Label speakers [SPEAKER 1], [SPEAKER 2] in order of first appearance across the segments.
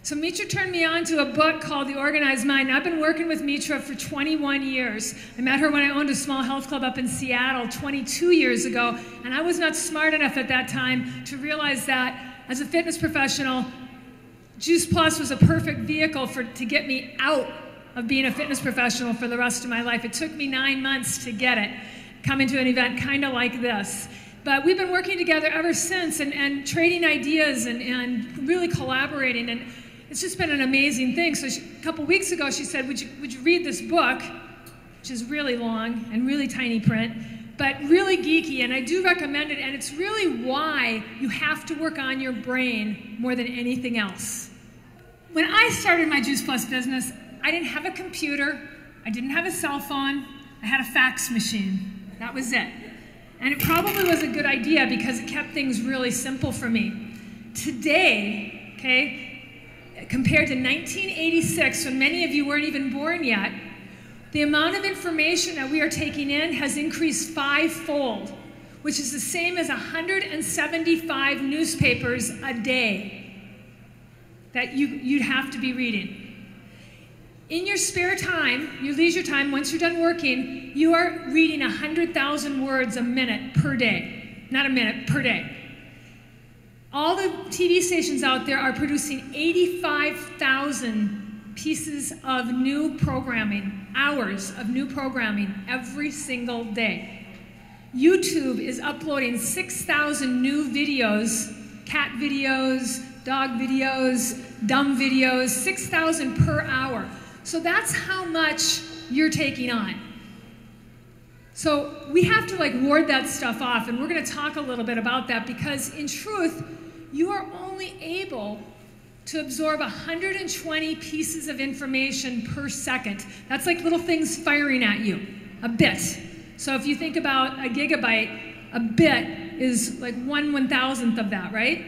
[SPEAKER 1] So Mitra turned me on to a book called The Organized Mind. I've been working with Mitra for 21 years. I met her when I owned a small health club up in Seattle 22 years ago, and I was not smart enough at that time to realize that as a fitness professional, Juice Plus was a perfect vehicle to get me out of being a fitness professional for the rest of my life. It took me 9 months to get it, come into an event kind of like this. But we've been working together ever since and trading ideas and really collaborating. And it's just been an amazing thing. So a couple weeks ago, she said, would you read this book, which is really long and really tiny print, but really geeky, and I do recommend it, and it's really why you have to work on your brain more than anything else. When I started my Juice Plus business, I didn't have a computer, I didn't have a cell phone, I had a fax machine. That was it. And it probably was a good idea because it kept things really simple for me. Today, okay, compared to 1986, when many of you weren't even born yet, the amount of information that we are taking in has increased 5-fold, which is the same as 175 newspapers a day that you'd have to be reading. In your spare time, your leisure time, once you're done working, you are reading 100,000 words a minute per day. Not a minute, per day. All the TV stations out there are producing 85,000 pieces of new programming, hours of new programming every single day. YouTube is uploading 6,000 new videos, cat videos, dog videos, dumb videos, 6,000 per hour. So that's how much you're taking on. So we have to ward that stuff off, and we're going to talk a little bit about that because in truth, you are only able to absorb 120 pieces of information per second. That's like little things firing at you, a bit. So if you think about a gigabyte, a bit is like 1/1000th of that, right?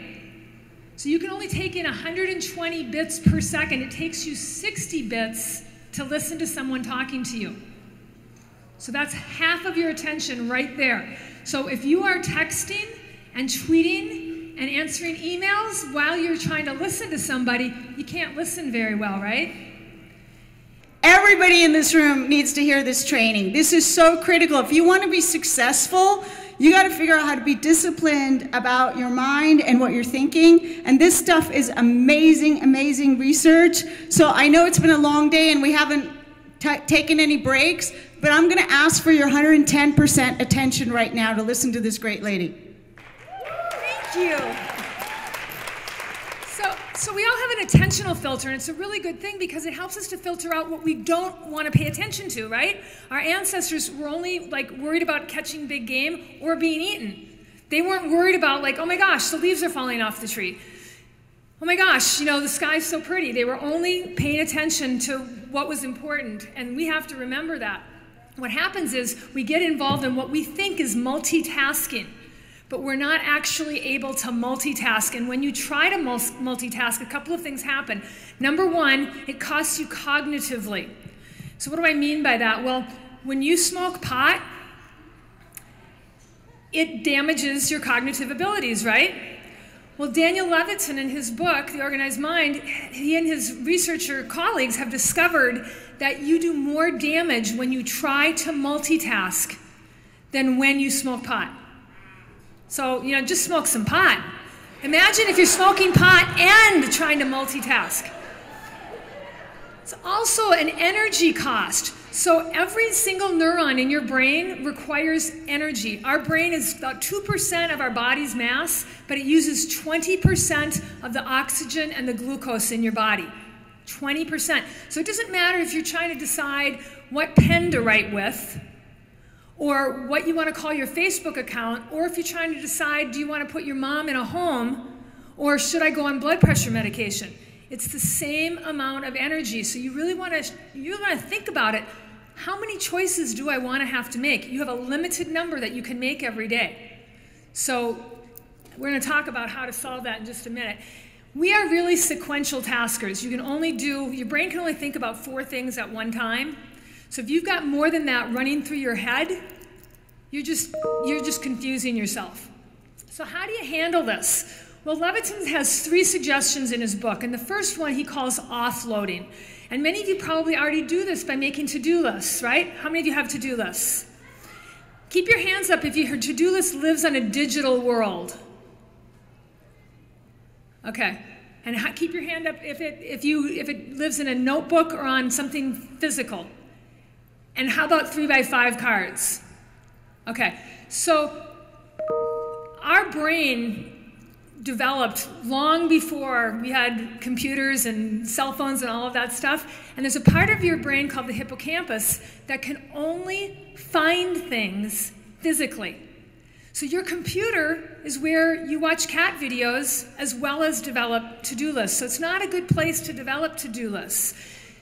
[SPEAKER 1] So you can only take in 120 bits per second. It takes you 60 bits to listen to someone talking to you. So that's half of your attention right there. So if you are texting and tweeting and answering emails while you're trying to listen to somebody, you can't listen very well, right?
[SPEAKER 2] Everybody in this room needs to hear this training. This is so critical. If you want to be successful, you got to figure out how to be disciplined about your mind and what you're thinking. And this stuff is amazing, amazing research. So I know it's been a long day and we haven't taken any breaks, but I'm going to ask for your 110% attention right now to listen to this great lady.
[SPEAKER 1] Thank you. So we all have an attentional filter, and it's a really good thing because it helps us to filter out what we don't want to pay attention to, right? Our ancestors were only worried about catching big game or being eaten. They weren't worried about oh my gosh, the leaves are falling off the tree. Oh my gosh, the sky's so pretty. They were only paying attention to what was important, and we have to remember that. What happens is we get involved in what we think is multitasking, but we're not actually able to multitask. And when you try to multitask, a couple of things happen. Number one, it costs you cognitively. So what do I mean by that? Well, when you smoke pot, it damages your cognitive abilities, right? Well, Daniel Levitin, in his book, The Organized Mind, he and his researcher colleagues have discovered that you do more damage when you try to multitask than when you smoke pot. So, just smoke some pot. Imagine if you're smoking pot and trying to multitask. It's also an energy cost. So every single neuron in your brain requires energy. Our brain is about 2% of our body's mass, but it uses 20% of the oxygen and the glucose in your body. 20%. So it doesn't matter if you're trying to decide what pen to write with, or what you want to call your Facebook account, or if you're trying to decide, do you want to put your mom in a home, or should I go on blood pressure medication? It's the same amount of energy. So you really want to think about it. How many choices do I want to have to make? You have a limited number that you can make every day. So we're going to talk about how to solve that in just a minute. We are really sequential taskers. Your brain can only think about 4 things at one time. So if you've got more than that running through your head, you're just confusing yourself. So how do you handle this? Well, Levitin has 3 suggestions in his book, and the first one he calls offloading. And many of you probably already do this by making to-do lists, right? How many of you have to-do lists? Keep your hands up if your to-do list lives on a digital world. Okay. And keep your hand up if it lives in a notebook or on something physical. And how about 3x5 cards? Okay. So our brain developed long before we had computers and cell phones and all of that stuff. And there's a part of your brain called the hippocampus that can only find things physically. So your computer is where you watch cat videos as well as develop to-do lists. So it's not a good place to develop to-do lists.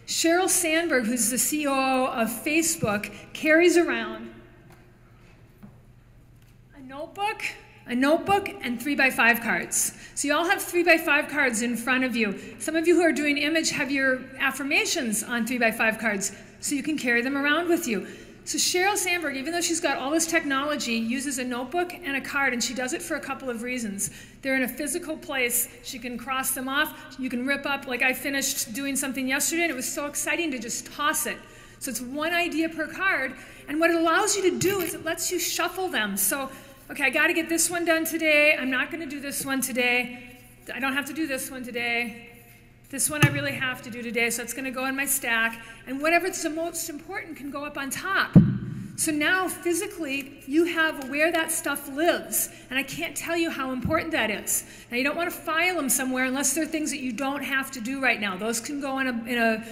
[SPEAKER 1] Sheryl Sandberg, who's the COO of Facebook, carries around a notebook, and 3x5 cards. So you all have 3x5 cards in front of you. Some of you who are doing image have your affirmations on 3x5 cards, so you can carry them around with you. So Sheryl Sandberg, even though she's got all this technology, uses a notebook and a card, and she does it for a couple of reasons. They're in a physical place. She can cross them off. You can rip up, like I finished doing something yesterday, and it was so exciting to just toss it. So it's 1 idea per card, and what it allows you to do is it lets you shuffle them. So, okay, I got to get this one done today. I'm not going to do this one today. I don't have to do this one today. This one I really have to do today, so it's going to go in my stack. And whatever's the most important can go up on top. So now, physically, you have where that stuff lives. And I can't tell you how important that is. Now, you don't want to file them somewhere unless they're things that you don't have to do right now. Those can go in a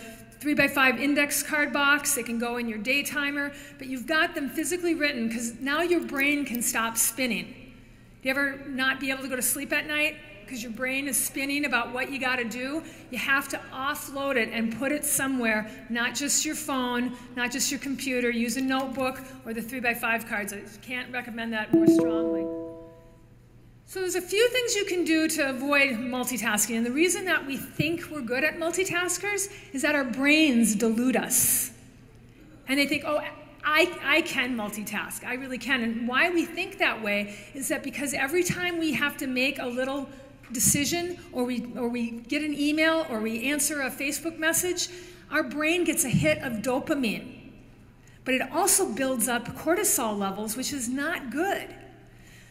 [SPEAKER 1] 3x5 index card box. They can go in your day timer. But you've got them physically written because now your brain can stop spinning. Do you ever not be able to go to sleep at night because your brain is spinning about what you got to do? You have to offload it and put it somewhere, not just your phone, not just your computer. Use a notebook or the 3x5 cards. I can't recommend that more strongly. So there's a few things you can do to avoid multitasking. And the reason that we think we're good at multitaskers is that our brains delude us. And they think, oh, I can multitask. I really can. And why we think that way is that because every time we have to make a little decision or we get an email or we answer a Facebook message, our brain gets a hit of dopamine. But it also builds up cortisol levels, which is not good.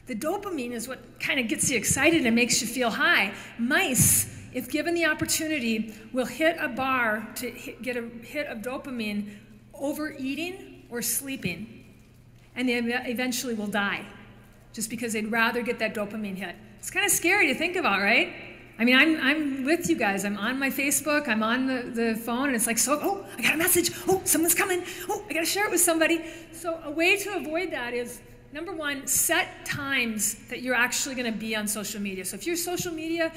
[SPEAKER 1] The dopamine is what kind of gets you excited and makes you feel high. Mice, if given the opportunity, will hit a bar to get a hit of dopamine overeating or sleeping. And they eventually will die just because they'd rather get that dopamine hit. It's kind of scary to think about, right? I mean, I'm with you guys. I'm on my Facebook. I'm on the phone, and it's like, oh, I got a message. Oh, someone's coming. Oh, I got to share it with somebody. So a way to avoid that is, number one, set times that you're actually going to be on social media. So if you're social media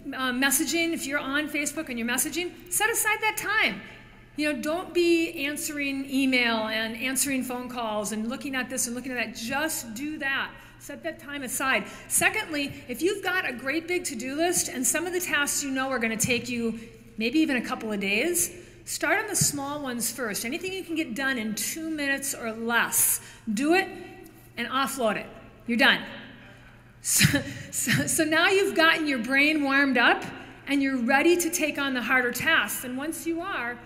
[SPEAKER 1] messaging, if you're on Facebook and you're messaging, set aside that time. You know, don't be answering email and answering phone calls and looking at this and looking at that. Just do that. Set that time aside. Secondly, if you've got a great big to-do list and some of the tasks you know are going to take you maybe even a couple of days, start on the small ones first. Anything you can get done in 2 minutes or less, do it and offload it. You're done. So now you've gotten your brain warmed up and you're ready to take on the harder tasks. And once you are,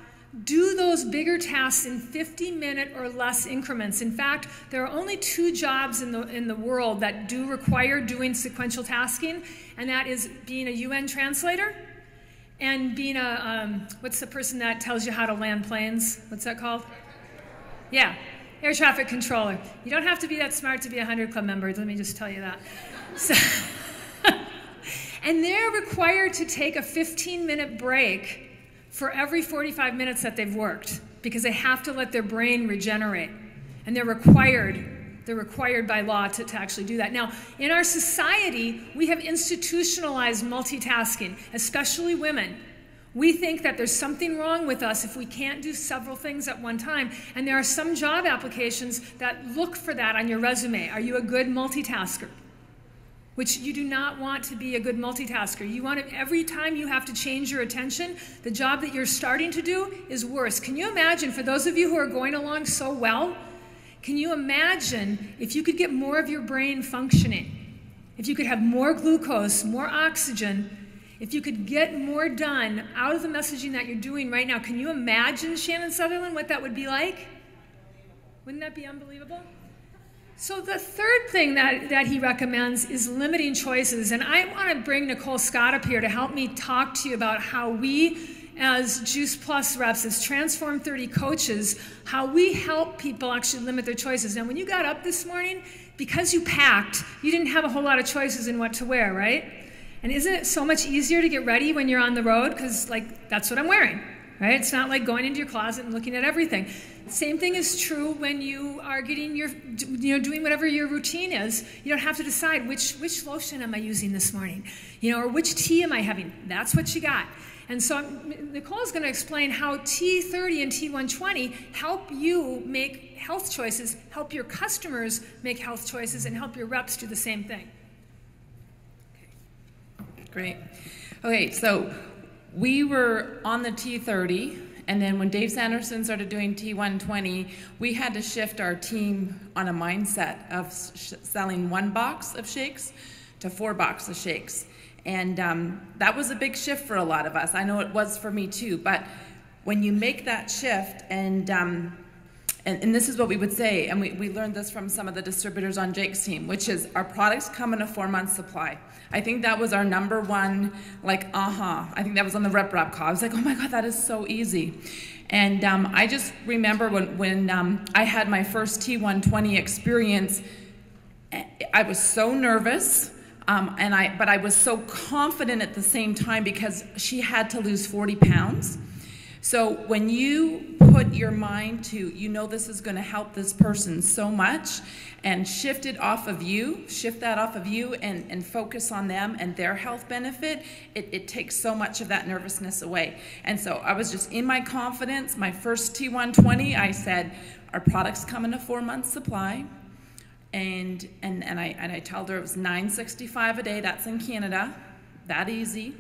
[SPEAKER 1] do those bigger tasks in 50-minute or less increments. In fact, there are only 2 jobs in the world that do require doing sequential tasking, and that is being a UN translator and being a, what's the person that tells you how to land planes? What's that called? Yeah, air traffic controller. You don't have to be that smart to be a 100 Club member, let me just tell you that. So, and they're required to take a 15-minute break for every 45 minutes that they've worked because they have to let their brain regenerate. And they're required by law to actually do that. Now, in our society, we have institutionalized multitasking, especially women. We think that there's something wrong with us if we can't do several things at one time. And there are some job applications that look for that on your resume. Are you a good multitasker? Which you do not want to be a good multitasker. You want to, every time you have to change your attention, the job that you're starting to do is worse. Can you imagine, for those of you who are going along so well, can you imagine if you could get more of your brain functioning? if you could have more glucose, more oxygen, if you could get more done out of the messaging that you're doing right now, can you imagine, Shannon Sutherland, what that would be like? Wouldn't that be unbelievable? So the third thing that he recommends is limiting choices. And I want to bring Nicole Scott up here to help me talk to you about how we, as Juice Plus reps, as Transform 30 coaches, how we help people actually limit their choices. Now, when you got up this morning, because you packed, you didn't have a whole lot of choices in what to wear, right? And isn't it so much easier to get ready when you're on the road? Because, like, that's what I'm wearing, right? It's not like going into your closet and looking at everything. Same thing is true when you are getting your, doing whatever your routine is. You don't have to decide which lotion am I using this morning, or which tea am I having. That's what you got. And so Nicole's going to explain how T30 and T120 help you make health choices, help your customers make health choices, and help your reps do the same thing.
[SPEAKER 3] Great. Okay, so we were on the T30, and then when Dave Sanderson started doing T120, we had to shift our team on a mindset of selling 1 box of shakes to 4 boxes of shakes. And that was a big shift for a lot of us. I know it was for me too, but when you make that shift, and this is what we would say, and we learned this from some of the distributors on Jake's team, which is our products come in a 4-month supply. I think that was our number one, I think that was on the rep call. I was like, oh my God, that is so easy. And I just remember when I had my first T120 experience, I was so nervous, but I was so confident at the same time because she had to lose 40 pounds. So when you put your mind to, this is going to help this person so much, and shift that off of you, and focus on them and their health benefit, it takes so much of that nervousness away. And so I was just in my confidence. My first T120, I said, our products come in a 4-month supply. And I told her it was $9.65 a day. That's in Canada, that easy.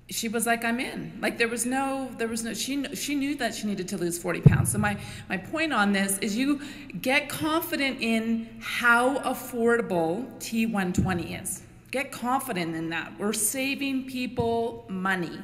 [SPEAKER 3] She was like, I'm in. Like there was no. She knew that she needed to lose 40 pounds. So my point on this is you get confident in how affordable T120 is. Get confident in that. We're saving people money.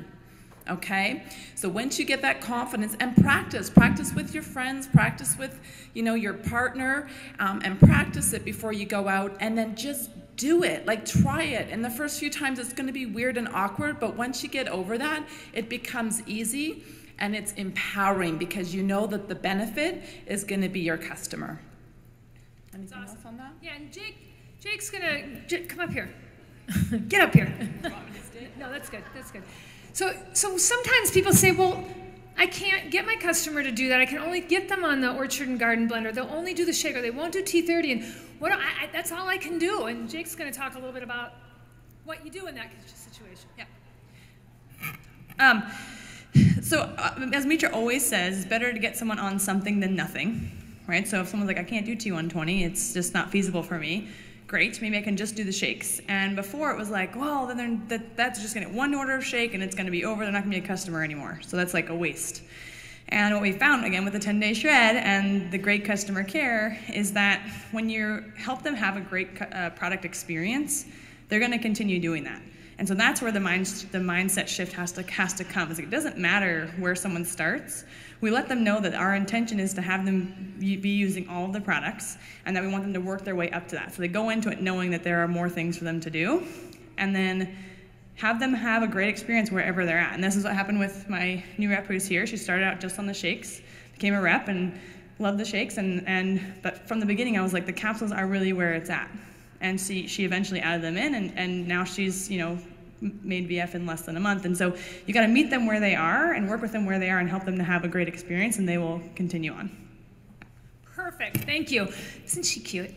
[SPEAKER 3] Okay, so once you get that confidence, and practice with your friends, practice with your partner, and practice it before you go out, and then just do it. Like try it. And the first few times it's going to be weird and awkward, but once you get over that, it becomes easy and it's empowering because you know that the benefit is going to be your customer. Anything else on that?
[SPEAKER 1] Yeah, and Jake's gonna come up here. Get up here. No, that's good. That's good. So sometimes people say, well, I can't get my customer to do that. I can only get them on the Orchard and Garden Blender. They'll only do the shaker. They won't do T30. And that's all I can do. And Jake's going to talk a little bit about what you do in that situation.
[SPEAKER 4] Yeah. As Mitra always says, it's better to get someone on something than nothing, right? So if someone's like, I can't do T120, it's just not feasible for me. Great, maybe I can just do the shakes. And before it was like, well, then that's just going to get 1 order of shake and it's going to be over. They're not going to be a customer anymore. So that's like a waste. And what we found, again, with the 10-day shred and the great customer care is that when you help them have a great product experience, they're going to continue doing that. And so that's where the mindset shift has to come. It doesn't matter where someone starts. We let them know that our intention is to have them be using all of the products and that we want them to work their way up to that. So they go into it knowing that there are more things for them to do, and then have them have a great experience wherever they're at. And this is what happened with my new rep who's here. She started out just on the shakes, became a rep, and loved the shakes. But from the beginning, I was like, the capsules are really where it's at. And she eventually added them in, and now she's, made VF in less than a month. And so you got to meet them where they are and work with them where they are and help them to have a great experience, and they will continue on.
[SPEAKER 1] Perfect. Thank you. Isn't she cute?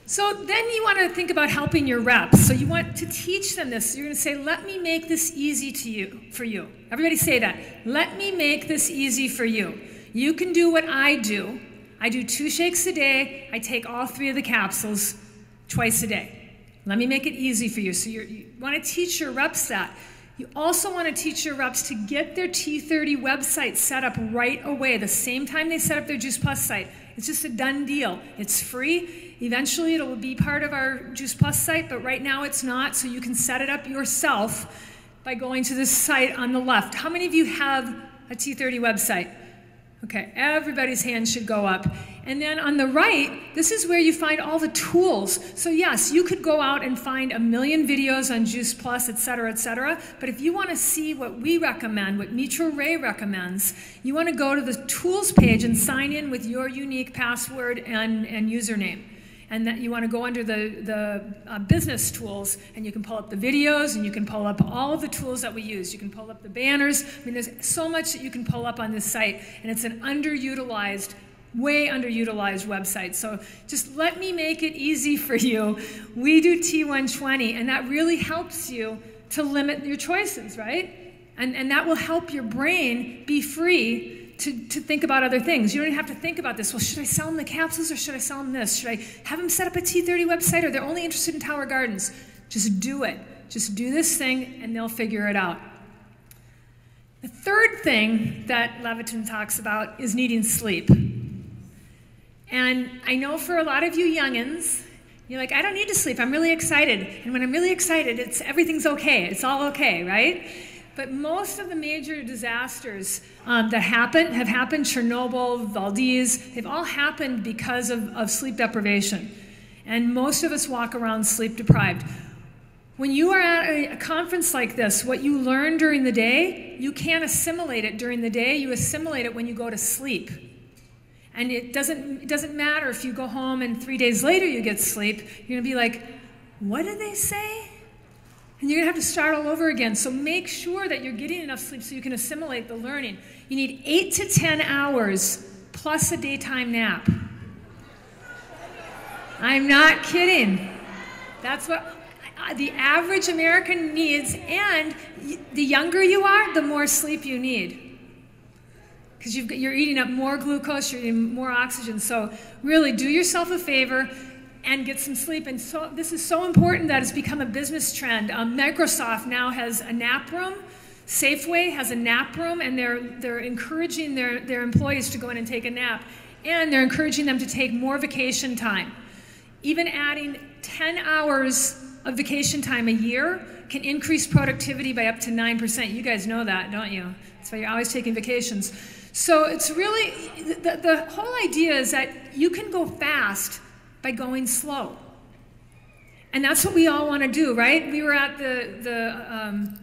[SPEAKER 1] So then you want to think about helping your reps. So you want to teach them this. You're going to say, let me make this easy for you. Everybody say that. Let me make this easy for you. You can do what I do. I do 2 shakes a day. I take all 3 of the capsules twice a day. Let me make it easy for you. So you want to teach your reps that. You also want to teach your reps to get their T30 website set up right away. The same time they set up their Juice Plus site It's just a done deal. It's free. Eventually it'll be part of our Juice Plus site, but right now it's not, so you can set it up yourself by going to this site on the left. How many of you have a T30 website? Okay, everybody's hand should go up. And then on the right, this is where you find all the tools. So yes, you could go out and find 1 million videos on Juice Plus, et cetera, but if you want to see what we recommend, what Mitra Ray recommends, you want to go to the tools page and sign in with your unique password and username. And that you want to go under the business tools, and you can pull up the videos, and you can pull up all of the tools that we use. You can pull up the banners. I mean, there's so much that you can pull up on this site, and it's an underutilized, way underutilized website. So just let me make it easy for you. We do T120, and that really helps you to limit your choices, right? And that will help your brain be free to think about other things. You don't even have to think about this. Well, should I sell them the capsules or should I sell them this? Should I have them set up a T30 website, or they're only interested in Tower Gardens? Just do it. Just do this thing and they'll figure it out. The third thing that Levitin talks about is needing sleep. And I know for a lot of you youngins, you're like, I don't need to sleep. I'm really excited. And when I'm really excited, everything's okay. It's all okay, right? But most of the major disasters that have happened, Chernobyl, Valdez, they've all happened because of sleep deprivation. And most of us walk around sleep deprived. When you are at a conference like this, what you learn during the day, you can't assimilate it during the day. You assimilate it when you go to sleep. And it doesn't matter if you go home and 3 days later you get sleep. You're going to be like, what did they say? And you're going to have to start all over again. So make sure that you're getting enough sleep so you can assimilate the learning. You need 8 to 10 hours plus a daytime nap. I'm not kidding. That's what the average American needs, and the younger you are, the more sleep you need. Because you're eating up more glucose, you're eating more oxygen. So really do yourself a favor and get some sleep. And so this is so important that it's become a business trend. Microsoft now has a nap room. Safeway has a nap room, and they're encouraging their employees to go in and take a nap. And they're encouraging them to take more vacation time. Even adding 10 hours of vacation time a year can increase productivity by up to 9%. You guys know that, don't you? That's why you're always taking vacations. So it's really, the whole idea is that you can go fast by going slow. And that's what we all want to do, right? We were at the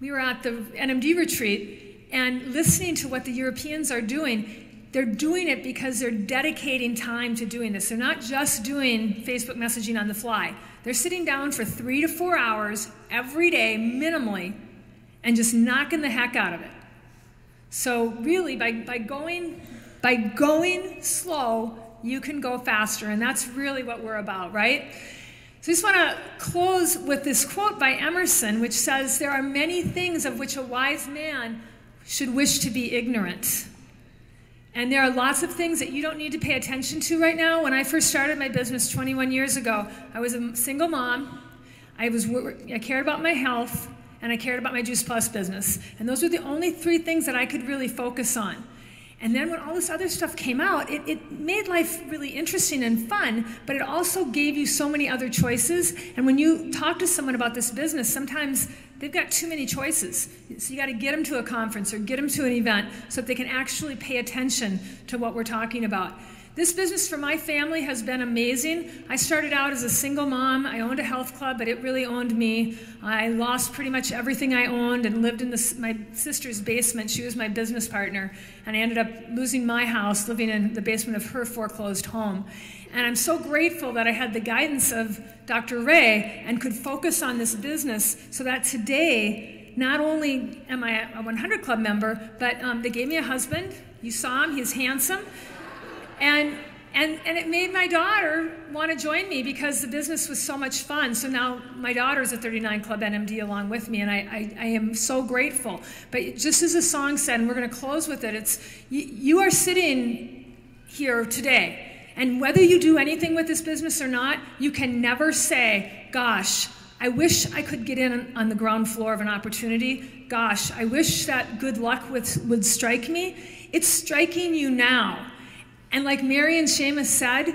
[SPEAKER 1] NMD retreat and listening to what the Europeans are doing. They're doing it because they're dedicating time to doing this. They're not just doing Facebook messaging on the fly. They're sitting down for 3 to 4 hours every day, minimally, and just knocking the heck out of it. So really, by going slow, you can go faster, and that's really what we're about, right? So I just want to close with this quote by Emerson, which says, "There are many things of which a wise man should wish to be ignorant." And there are lots of things that you don't need to pay attention to right now. When I first started my business 21 years ago, I was a single mom. I cared about my health, and I cared about my Juice Plus business. And those were the only 3 things that I could really focus on. And then when all this other stuff came out, it made life really interesting and fun, but it also gave you so many other choices. And when you talk to someone about this business, sometimes they've got too many choices. So you got to get them to a conference or get them to an event so that they can actually pay attention to what we're talking about. This business for my family has been amazing. I started out as a single mom. I owned a health club, but it really owned me. I lost pretty much everything I owned and lived in my sister's basement. She was my business partner. And I ended up losing my house, living in the basement of her foreclosed home. And I'm so grateful that I had the guidance of Dr. Ray and could focus on this business so that today, not only am I a 100 Club member, but they gave me a husband. You saw him, he's handsome. And it made my daughter want to join me because the business was so much fun. So now my daughter's a 39 Club NMD along with me, and I am so grateful. But just as the song said, and we're going to close with it, it's you are sitting here today. And whether you do anything with this business or not, you can never say, gosh, I wish I could get in on the ground floor of an opportunity. Gosh, I wish that good luck would strike me. It's striking you now. And like Mary and Seamus said,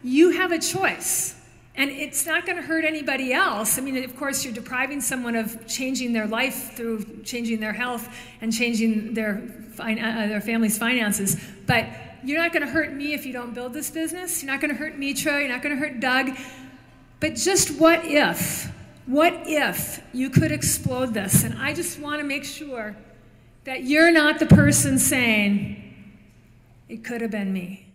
[SPEAKER 1] you have a choice. And it's not going to hurt anybody else. I mean, of course, you're depriving someone of changing their life through changing their health and changing their family's finances. But you're not going to hurt me if you don't build this business. You're not going to hurt Mitra. You're not going to hurt Doug. But just what if? What if you could explode this? And I just want to make sure that you're not the person saying, it could have been me.